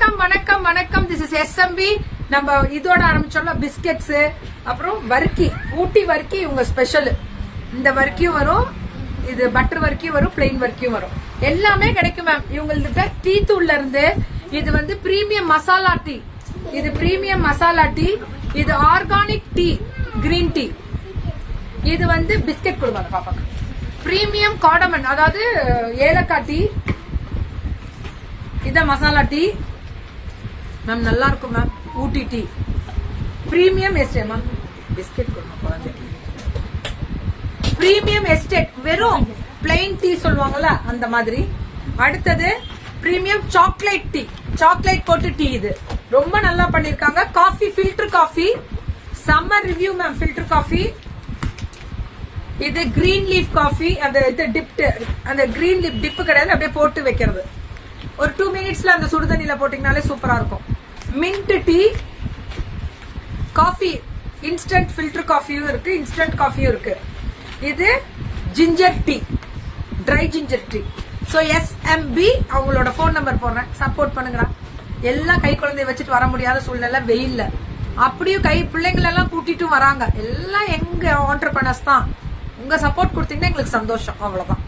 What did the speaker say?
வணக்கம் வணக்கம் வணக்கம். This is SMP. நம்ம இதோட ஆரம்பிச்சோம்ல பிஸ்கெட்ஸ், அப்புறம் வர்க்கி, ஊட்டி வர்க்கி இவங்க ஸ்பெஷல். இந்த வர்க்கியும் வரும், இது பட்டர் வர்க்கியும் வரும், பிளெயின் வர்க்கியும் வரும். எல்லாமே கிடைக்கும் மேம் இவங்களுக்கு. டீ தூள்ல இருந்து இது வந்து பிரீமியம் மசாலா டீ, இது பிரீமியம் மசாலா டீ, இது ஆர்கானிக் டீ, கிரீன் டீ. இது வந்து பிஸ்கெட் கொடுப்பாங்க பாப்பாங்க. பிரீமியம் கார்டமன், அதாவது ஏலக்காய் டீ, இத மசாலா டீ மேம், நல்லா இருக்கும் ma'am. Ooty tea premium estate ma'am. Biscuit கொடுங்க, பிரீமியம் எஸ்டேட் வெறும் பிளெயின் டீ சொல்லுவாங்கல்ல அந்த மாதிரி. அடுத்தது பிரீமியம் சாக்லேட் டீ, சாக்லேட் போட்டு டீ. இது ரொம்ப நல்லா பண்ணிருக்காங்க. Coffee, filter coffee, summer review ma'am. Filter coffee. இது கிரீன் லீஃப் காஃபி, அந்த இது டிப்ட், அந்த கிரீன் லீஃப் டிப்பு கிடையாது, அப்படியே போட்டு வைக்கிறது. ஒரு 2 மினிட்ஸ்ல அந்த சுடுதண்ணில போட்டீங்கனாலே சூப்பரா இருக்கும். Mint tea, coffee, instant filter காஃபியும் இருக்கு, இன்ஸ்டன்ட் காஃபியும் இருக்கு. இது ginger tea, dry ginger tea. So SMP அவங்களோட போன் நம்பர் போடுறேன், சப்போர்ட் பண்ணுங்க. எல்லாம் கை குழந்தைய வச்சுட்டு வர முடியாத சூழ்நிலை, வெயில்ல அப்படியும் கை பிள்ளைங்களை எல்லாம் கூட்டிட்டு வராங்க. எல்லாம் எங்க ஆண்டர்பிரனர்ஸ் தான். உங்க சப்போர்ட் கொடுத்தீங்கன்னா எங்களுக்கு சந்தோஷம், அவ்வளவுதான்.